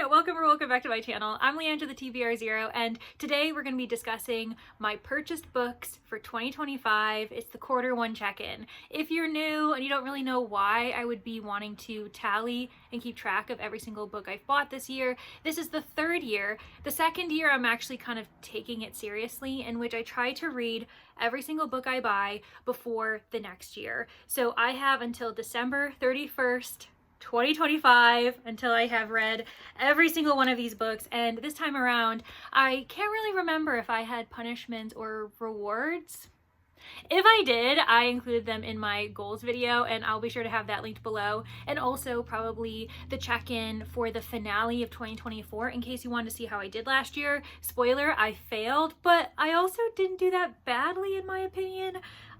everyone, welcome back to my channel. I'm Leandra the TBR0, and today we're going to be discussing my purchased books for 2025. It's the quarter one check-in. If you're new and you don't really know why I would be wanting to tally and keep track of every single book I've bought this year, this is the third year. The second year I'm actually kind of taking it seriously, in which I try to read every single book I buy before the next year. So I have until December 31st, 2025 until I have read every single one of these books, and this time around I can't really remember if I had punishments or rewards. If I did, I included them in my goals video, and I'll be sure to have that linked below, and also probably the check-in for the finale of 2024 in case you wanted to see how I did last year. Spoiler, I failed, but I also didn't do that badly in my opinion.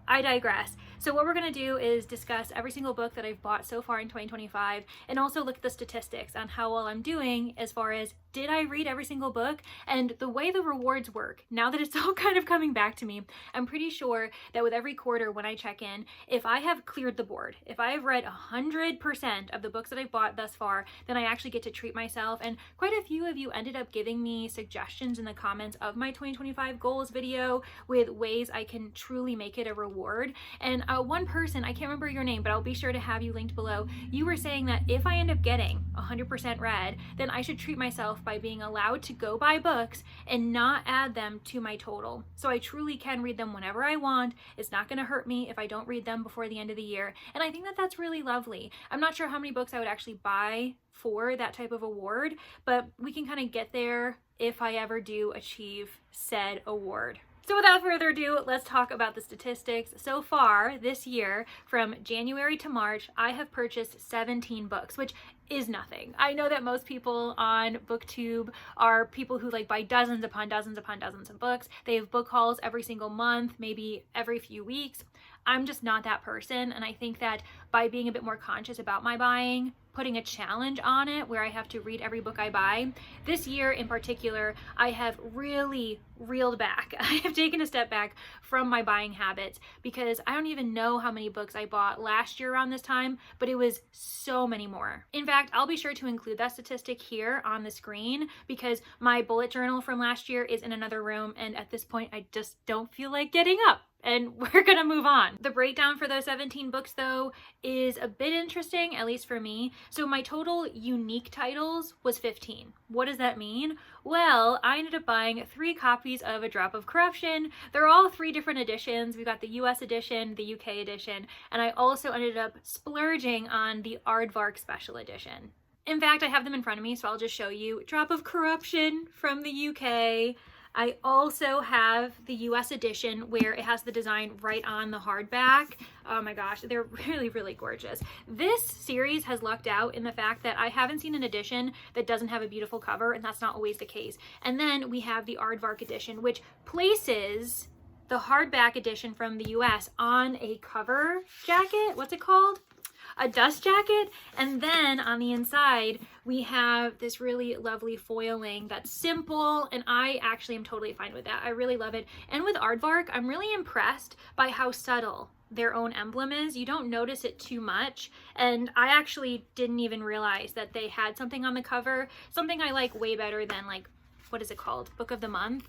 I digress. So what we're going to do is discuss every single book that I've bought so far in 2025, and also look at the statistics on how well I'm doing as far as did I read every single book, and the way the rewards work. Now that it's all kind of coming back to me, I'm pretty sure that with every quarter when I check in, if I have cleared the board, if I have read 100% of the books that I've bought thus far, then I actually get to treat myself. And quite a few of you ended up giving me suggestions in the comments of my 2025 goals video with ways I can truly make it a reward. And one person, I can't remember your name, but I'll be sure to have you linked below, you were saying that if I end up getting 100% read, then I should treat myself by being allowed to go buy books and not add them to my total. So I truly can read them whenever I want. It's not going to hurt me if I don't read them before the end of the year. And I think that that's really lovely. I'm not sure how many books I would actually buy for that type of award, but we can kind of get there if I ever do achieve said award. So without further ado, let's talk about the statistics. So far this year, from January to March, I have purchased 17 books, which is nothing. I know that most people on booktube are people who like buy dozens upon dozens upon dozens of books. They have book hauls every single month, maybe every few weeks. I'm just not that person, and I think that by being a bit more conscious about my buying, putting a challenge on it where I have to read every book I buy, this year in particular, I have really reeled back. I have taken a step back from my buying habits because I don't even know how many books I bought last year around this time, but it was so many more. In fact, I'll be sure to include that statistic here on the screen because my bullet journal from last year is in another room, and at this point I just don't feel like getting up. And we're gonna move on. The breakdown for those 17 books though is a bit interesting, at least for me. So my total unique titles was 15. What does that mean? Well, I ended up buying 3 copies of A Drop of Corruption. They're all 3 different editions. We got the US edition, the UK edition, and I also ended up splurging on the Aardvark special edition. In fact, I have them in front of me, so I'll just show you. Drop of Corruption from the UK. I also have the US edition where it has the design right on the hardback. Oh my gosh, they're really, really gorgeous. This series has lucked out in the fact that I haven't seen an edition that doesn't have a beautiful cover, and that's not always the case. And then we have the Aardvark edition, which places the hardback edition from the US on a cover jacket. What's it called? A dust jacket. And then on the inside we have this really lovely foiling that's simple, and I actually am totally fine with that. I really love it. And with Aardvark, I'm really impressed by how subtle their own emblem is. You don't notice it too much, and I actually didn't even realize that they had something on the cover, something I like way better than, like, what is it called? Book of the month?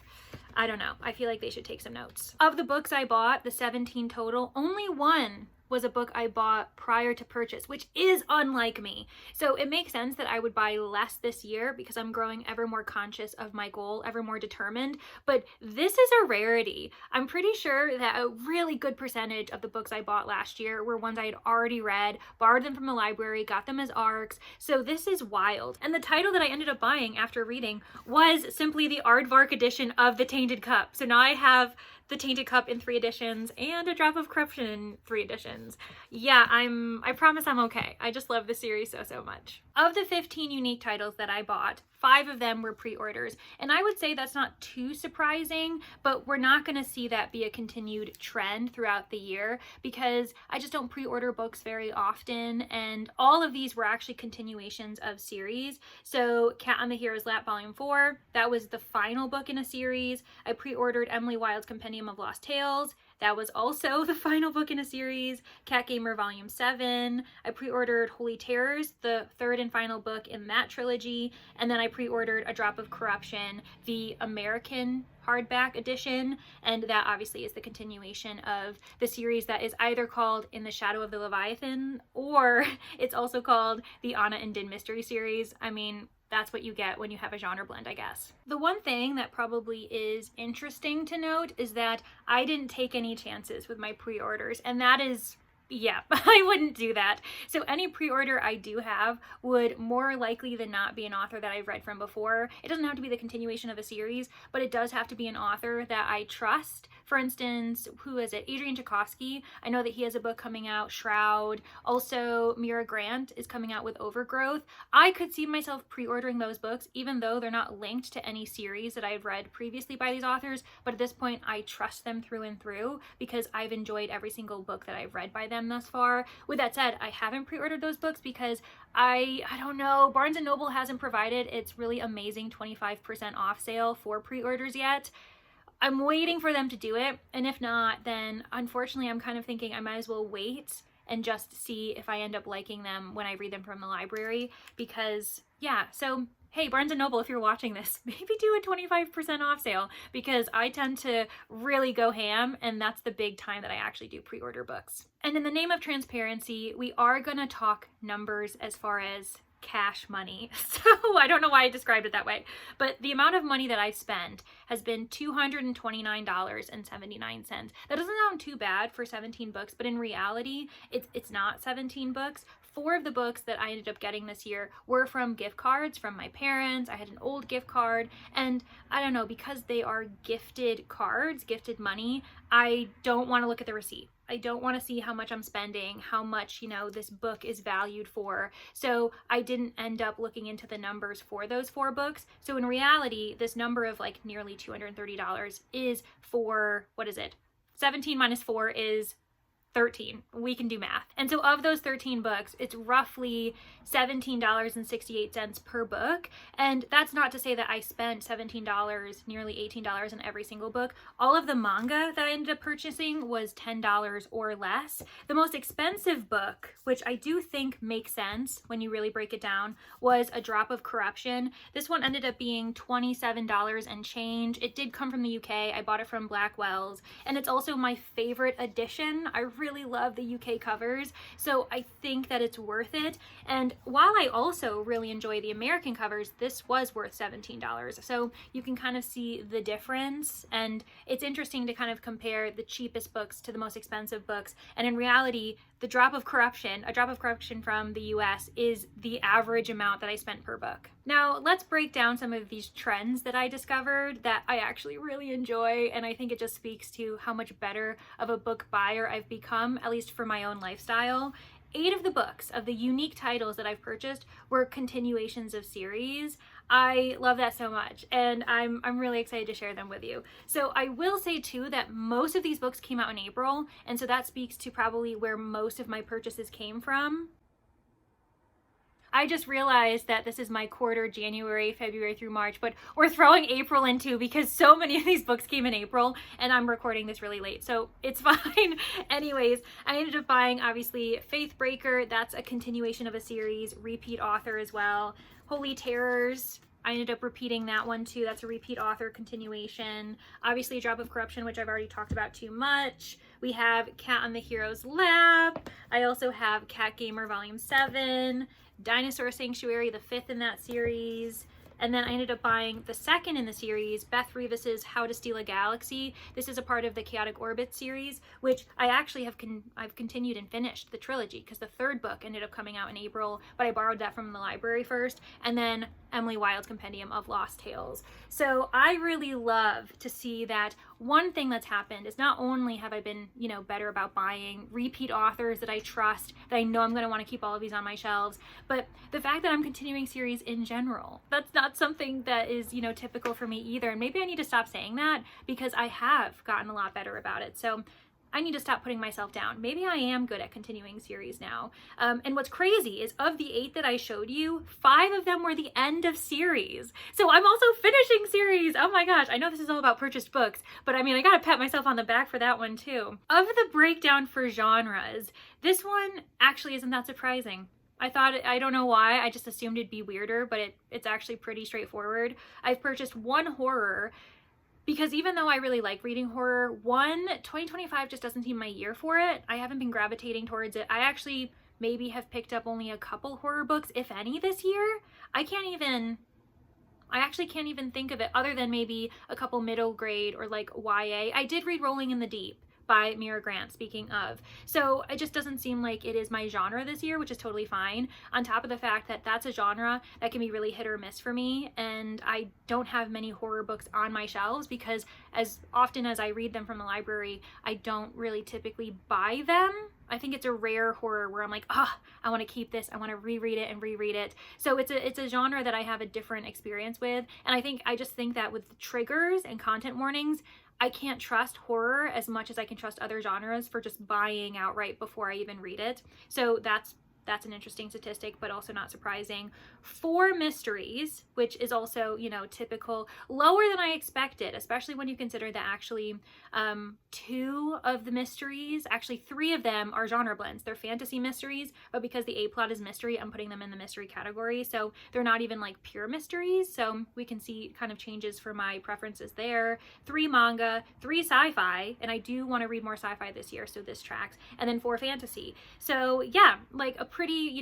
I don't know. I feel like they should take some notes. Of the books I bought, the 17 total, only one was a book I bought prior to purchase, which is unlike me. So it makes sense that I would buy less this year because I'm growing ever more conscious of my goal, ever more determined, but this is a rarity. I'm pretty sure that a really good percentage of the books I bought last year were ones I had already read, borrowed them from the library, got them as ARCs, so this is wild. And the title that I ended up buying after reading was simply the Aardvark edition of The Tainted Cup. So now I have The Tainted Cup in 3 editions and A Drop of Corruption in 3 editions. Yeah, I promise I'm okay. I just love the series so much. Of the 15 unique titles that I bought, 5 of them were pre-orders, and I would say that's not too surprising, but we're not going to see that be a continued trend throughout the year because I just don't pre-order books very often, and all of these were actually continuations of series. So Cat on the Hero's Lap Volume 4, that was the final book in a series. I pre-ordered Emily Wilde's Compendium of Lost Tales, That was also the final book in a series, Cat Gamer Volume 7. I pre-ordered Holy Terrors, the third and final book in that trilogy, and then I pre-ordered A Drop of Corruption, the American hardback edition, and that obviously is the continuation of the series that is either called In the Shadow of the Leviathan, or it's also called the Anna and Din Mystery Series. I mean, that's what you get when you have a genre blend, I guess. The one thing that probably is interesting to note is that I didn't take any chances with my pre-orders, and that is, yeah, I wouldn't do that. So any pre-order I do have would more likely than not be an author that I've read from before. It doesn't have to be the continuation of a series, but it does have to be an author that I trust. For instance, who is it? Adrian Tchaikovsky. I know that he has a book coming out, Shroud. Also, Mira Grant is coming out with Overgrowth. I could see myself pre-ordering those books, even though they're not linked to any series that I've read previously by these authors. But at this point, I trust them through and through because I've enjoyed every single book that I've read by them thus far. With that said, I haven't pre-ordered those books because I don't know, Barnes & Noble hasn't provided its really amazing 25% off sale for pre-orders yet. I'm waiting for them to do it, and if not, then unfortunately I'm kind of thinking I might as well wait and just see if I end up liking them when I read them from the library, because yeah, so hey, Barnes & Noble, if you're watching this, maybe do a 25% off sale, because I tend to really go ham, and that's the big time that I actually do pre-order books. And in the name of transparency, we are gonna talk numbers as far as cash money. So I don't know why I described it that way, but the amount of money that I spent has been $229.79. That doesn't sound too bad for 17 books, but in reality, it's not 17 books. 4 of the books that I ended up getting this year were from gift cards from my parents. I had an old gift card, and I don't know, because they are gifted cards, gifted money, I don't want to look at the receipt. I don't want to see how much I'm spending, how much, you know, this book is valued for. So I didn't end up looking into the numbers for those 4 books. So in reality, this number of like nearly $230 is for, what is it? 17 minus 4 is 13. We can do math. And so of those 13 books, it's roughly $17.68 per book. And that's not to say that I spent $17, nearly $18 in every single book. All of the manga that I ended up purchasing was $10 or less. The most expensive book, which I do think makes sense when you really break it down, was A Drop of Corruption. This one ended up being $27 and change. It did come from the UK. I bought it from Blackwell's, and it's also my favorite edition. I really love the UK covers, so I think that it's worth it. And while I also really enjoy the American covers, this was worth $17. So you can kind of see the difference, and it's interesting to kind of compare the cheapest books to the most expensive books. And in reality, A Drop of Corruption from the US is the average amount that I spent per book. Now, let's break down some of these trends that I discovered that I actually really enjoy, and I think it just speaks to how much better of a book buyer I've become, at least for my own lifestyle. 8 of the books of the unique titles that I've purchased were continuations of series. I love that so much, and I'm really excited to share them with you. So I will say too that most of these books came out in April, and so that speaks to probably where most of my purchases came from. I just realized that this is my quarter, January, February through March, but we're throwing April in too because so many of these books came in April, and I'm recording this really late, so it's fine. Anyways, I ended up buying, obviously, Faithbreaker. That's a continuation of a series, repeat author as well. Holy Terrors, I ended up repeating that one too. That's a repeat author continuation. Obviously, A Drop of Corruption, which I've already talked about too much. We have Cat on the Hero's Lap. I also have Cat Gamer Volume 7. Dinosaur Sanctuary, the 5th in that series. And then I ended up buying the 2nd in the series, Beth Revis's How to Steal a Galaxy. This is a part of the Chaotic Orbit series, which I actually have I've continued and finished the trilogy, because the 3rd book ended up coming out in April, but I borrowed that from the library first, and then Emily Wilde's Compendium of Lost Tales. So I really love to see that one thing that's happened is not only have I been, you know, better about buying repeat authors that I trust, that I know I'm going to want to keep all of these on my shelves, but the fact that I'm continuing series in general. That's not something that is, you know, typical for me either. And maybe I need to stop saying that, because I have gotten a lot better about it. So I need to stop putting myself down. Maybe I am good at continuing series now. And what's crazy is of the 8 that I showed you, 5 of them were the end of series. So I'm also finishing series. Oh my gosh, I know this is all about purchased books, but I mean, I gotta pat myself on the back for that one too. Of the breakdown for genres, this one actually isn't that surprising. I don't know why, I just assumed it'd be weirder, but it's actually pretty straightforward. I've purchased 1 horror, because even though I really like reading horror, 2025 just doesn't seem my year for it. I haven't been gravitating towards it. I actually maybe have picked up only a couple horror books, if any, this year. I actually can't even think of it other than maybe a couple middle grade or like YA. I did read Rolling in the Deep by Mira Grant, speaking of. So it just doesn't seem like it is my genre this year, which is totally fine. On top of the fact that that's a genre that can be really hit or miss for me, and I don't have many horror books on my shelves because as often as I read them from the library, I don't really typically buy them. I think it's a rare horror where I'm like, I want to keep this, I want to reread it and reread it. So it's a genre that I have a different experience with, and I just think that with the triggers and content warnings, I can't trust horror as much as I can trust other genres for just buying outright before I even read it. So that's an interesting statistic, but also not surprising. 4 mysteries, which is also, typical, lower than I expected, especially when you consider that actually 2 of the mysteries, actually 3 of them are genre blends. They're fantasy mysteries, but because the A plot is mystery, I'm putting them in the mystery category. So they're not even like pure mysteries. So we can see kind of changes for my preferences there. 3 manga, 3 sci-fi, and I do want to read more sci-fi this year, so this tracks. And then 4 fantasy. So yeah, like a pretty,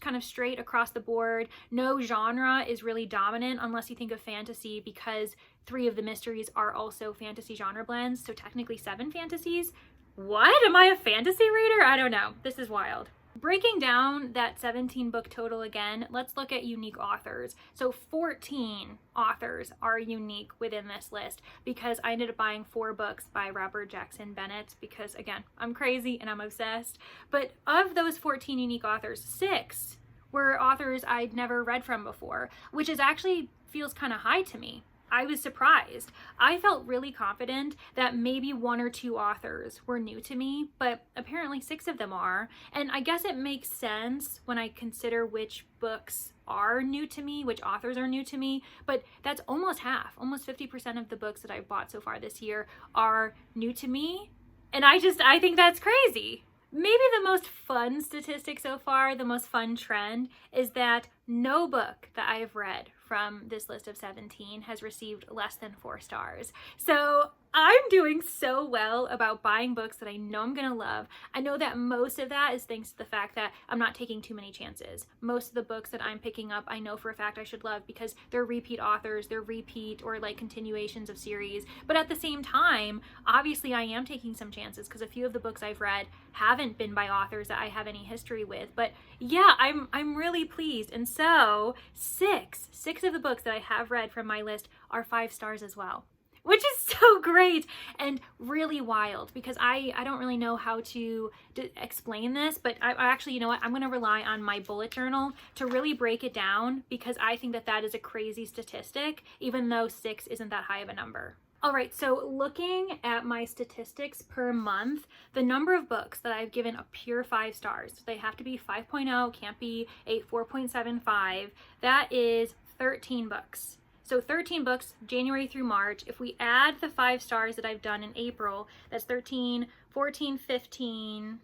kind of straight across the board. No genre is really dominant unless you think of fantasy, because 3 of the mysteries are also fantasy genre blends. So technically 7 fantasies. What? Am I a fantasy reader? I don't know. This is wild. Breaking down that 17 book total again, let's look at unique authors. So 14 authors are unique within this list because I ended up buying 4 books by Robert Jackson Bennett because, again, I'm crazy and I'm obsessed. But of those 14 unique authors, 6 were authors I'd never read from before, which is actually feels kind of high to me. I was surprised. I felt really confident that maybe 1 or 2 authors were new to me, but apparently 6 of them are. And I guess it makes sense when I consider which books are new to me, which authors are new to me, but that's almost half. Almost 50% of the books that I've bought so far this year are new to me. And I think that's crazy. Maybe the most fun statistic so far, the most fun trend, is that no book that I have read from this list of 17 has received less than 4 stars. So I'm doing so well about buying books that I know I'm gonna love. I know that most of that is thanks to the fact that I'm not taking too many chances. Most of the books that I'm picking up, I know for a fact I should love because they're repeat authors, they're repeat or like continuations of series. But at the same time, obviously I am taking some chances because a few of the books I've read haven't been by authors that I have any history with. But yeah, I'm really pleased. And so 6 of the books that I have read from my list are 5 stars as well, which is so great and really wild because I don't really know how to explain this, but I actually, you know what, I'm going to rely on my bullet journal to really break it down because I think that is a crazy statistic, even though 6 isn't that high of a number. All right, so looking at my statistics per month, the number of books that I've given a pure 5 stars, they have to be 5.0, can't be 4.75, that is 13 books. So 13 books, January through March. If we add the 5 stars that I've done in April, that's 13, 14, 15.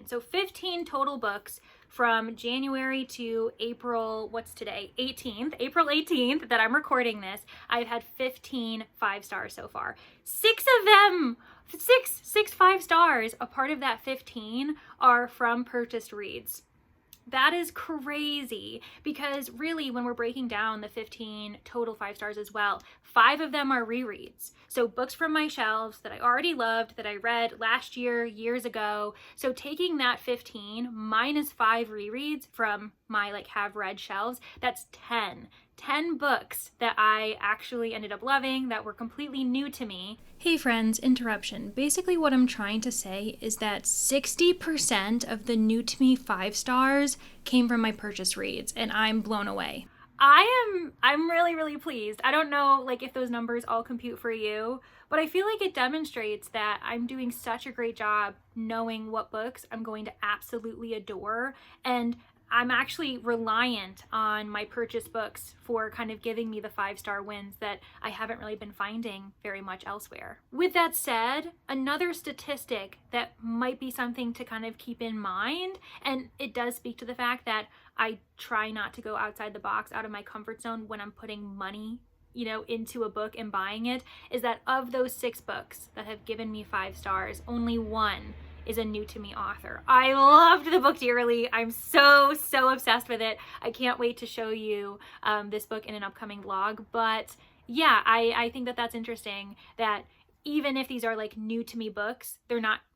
So 15 total books from January to April, what's today? April 18th that I'm recording this. I've had 15 5 stars so far. 6 of them, 5 stars. A part of that 15 are from purchased reads. That is crazy because really when we're breaking down the 15 total 5 stars as well, 5 of them are rereads. So books from my shelves that I already loved, that I read last year, years ago. So taking that 15 minus 5 rereads from my have read shelves, that's 10 books that I actually ended up loving that were completely new to me. Hey friends, interruption. Basically what I'm trying to say is that 60% of the new to me 5 stars came from my purchase reads and I'm blown away. I'm really, really pleased. I don't know like if those numbers all compute for you, but I feel like it demonstrates that I'm doing such a great job knowing what books I'm going to absolutely adore, and I'm actually reliant on my purchased books for kind of giving me the 5-star wins that I haven't really been finding very much elsewhere. With that said, another statistic that might be something to kind of keep in mind, and it does speak to the fact that I try not to go outside the box, out of my comfort zone when I'm putting money, into a book and buying it, is that of those 6 books that have given me 5 stars, only one is a new to me author. I loved the book dearly. I'm so obsessed with it. I can't wait to show you this book in an upcoming vlog. But yeah, I think that that's interesting, that even if these are like new to me books,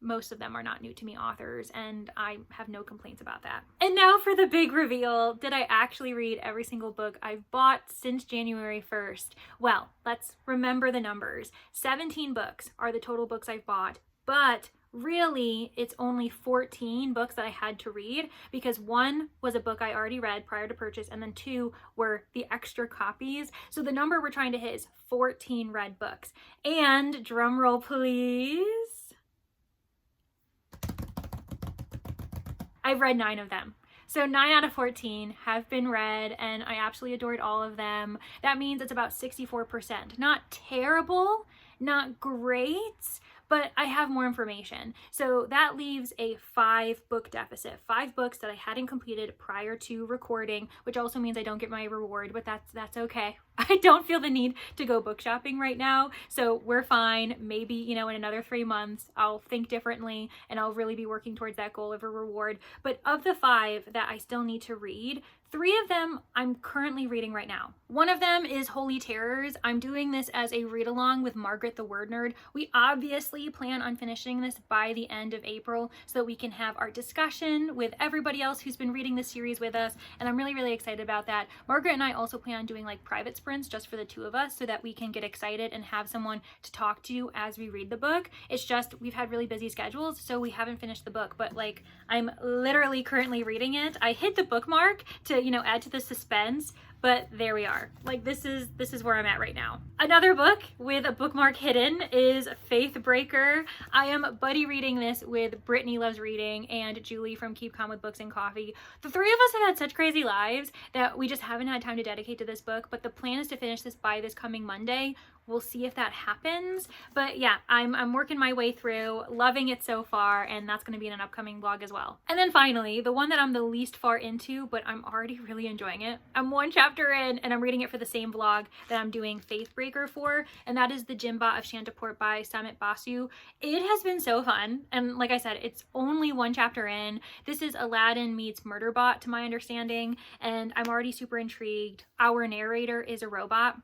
most of them are not new to me authors, and I have no complaints about that. And now for the big reveal. Did I actually read every single book I've bought since January 1st? Well, let's remember the numbers. 17 books are the total books I've bought, but really it's only 14 books that I had to read, because 1 was a book I already read prior to purchase, and then 2 were the extra copies. So the number we're trying to hit is 14 read books. And drum roll please, I've read 9 of them. So 9 out of 14 have been read, and I absolutely adored all of them. That means it's about 64%. Not terrible, not great, but I have more information. So that leaves a 5-book deficit, 5 books that I hadn't completed prior to recording, which also means I don't get my reward, but that's okay. I don't feel the need to go book shopping right now, so we're fine. Maybe, in another 3 months, I'll think differently and I'll really be working towards that goal of a reward. But of the 5 that I still need to read, 3 of them I'm currently reading right now. One of them is Holy Terrors. I'm doing this as a read along with Margaret the Word Nerd. We obviously plan on finishing this by the end of April so that we can have our discussion with everybody else who's been reading this series with us, and I'm really, really excited about that. Margaret and I also plan on doing like private sprints just for the 2 of us so that we can get excited and have someone to talk to as we read the book. It's just we've had really busy schedules, so we haven't finished the book, but like I'm literally currently reading it. I hit the bookmark to add to the suspense, but there we are. Like this is where I'm at right now. Another book with a bookmark hidden is Faith Breaker. I am buddy reading this with Brittany Loves Reading and Julie from Keep Calm with Books and Coffee. The 3 of us have had such crazy lives that we just haven't had time to dedicate to this book, but the plan is to finish this by this coming Monday. We'll see if that happens, but yeah, I'm working my way through, loving it so far, and that's going to be in an upcoming vlog as well. And then finally, the one that I'm the least far into, but I'm already really enjoying it. I'm 1 chapter in, and I'm reading it for the same vlog that I'm doing Faith Breaker for, and that is The Jimba of Shantaport by Samit Basu. It has been so fun, and like I said, it's only 1 chapter in. This is Aladdin meets Murderbot, to my understanding, and I'm already super intrigued. Our narrator is a robot.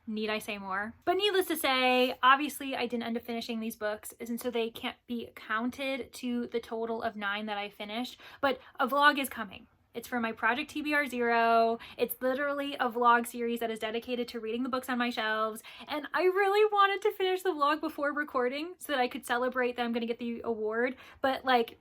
Need I say more? But needless to say, obviously I didn't end up finishing these books, and so they can't be counted to the total of 9 that I finished, but a vlog is coming. It's for my Project TBR 0. It's literally a vlog series that is dedicated to reading the books on my shelves. And I really wanted to finish the vlog before recording so that I could celebrate that I'm going to get the award. But like,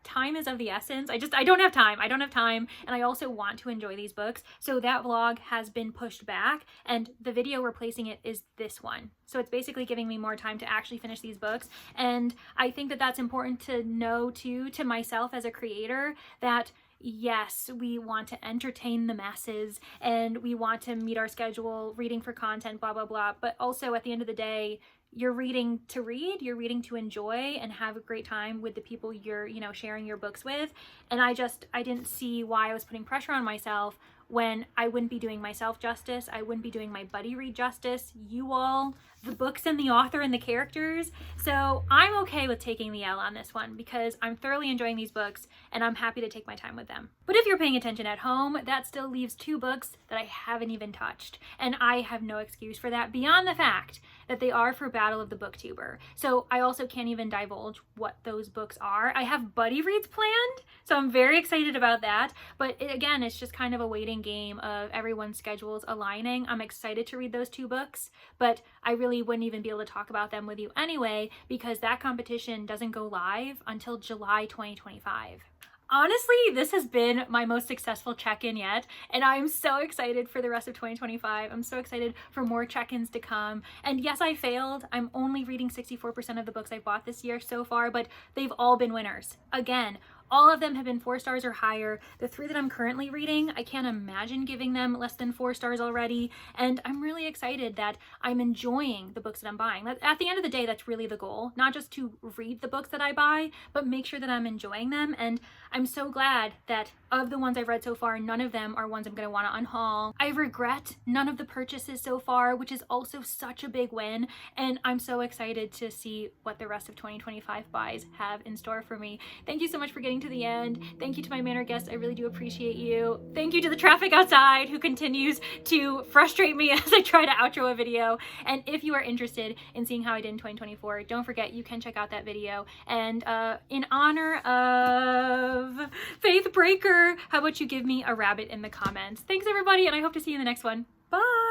time is of the essence. I don't have time. I don't have time. And I also want to enjoy these books. So that vlog has been pushed back, and the video replacing it is this one. So it's basically giving me more time to actually finish these books. And I think that that's important to know too, to myself as a creator, that yes, we want to entertain the masses and we want to meet our schedule, reading for content, blah, blah, blah. But also at the end of the day, you're reading to read, you're reading to enjoy and have a great time with the people you're, sharing your books with. And I didn't see why I was putting pressure on myself when I wouldn't be doing myself justice. I wouldn't be doing my buddy read justice, you all, the books and the author and the characters. So I'm okay with taking the L on this one because I'm thoroughly enjoying these books and I'm happy to take my time with them. But if you're paying attention at home, that still leaves 2 books that I haven't even touched. And I have no excuse for that beyond the fact that they are for Battle of the Booktuber. So I also can't even divulge what those books are. I have buddy reads planned, so I'm very excited about that. But again, it's just kind of a waiting game of everyone's schedules aligning. I'm excited to read those 2 books, but I really wouldn't even be able to talk about them with you anyway because that competition doesn't go live until July 2025. Honestly, this has been my most successful check-in yet, and I'm so excited for the rest of 2025. I'm so excited for more check-ins to come. And yes, I failed. I'm only reading 64% of the books I've bought this year so far, but they've all been winners. Again, all of them have been 4 stars or higher. The 3 that I'm currently reading, I can't imagine giving them less than 4 stars already. And I'm really excited that I'm enjoying the books that I'm buying. At the end of the day, that's really the goal. Not just to read the books that I buy, but make sure that I'm enjoying them. And I'm so glad that of the ones I've read so far, none of them are ones I'm going to want to unhaul. I regret none of the purchases so far, which is also such a big win. And I'm so excited to see what the rest of 2025 buys have in store for me. Thank you so much for getting to the end. Thank you to my manor guests. I really do appreciate you. Thank you to the traffic outside who continues to frustrate me as I try to outro a video. And if you are interested in seeing how I did in 2024, don't forget you can check out that video. And in honor of Faith Breaker, how about you give me a rabbit in the comments? Thanks everybody, and I hope to see you in the next one. Bye!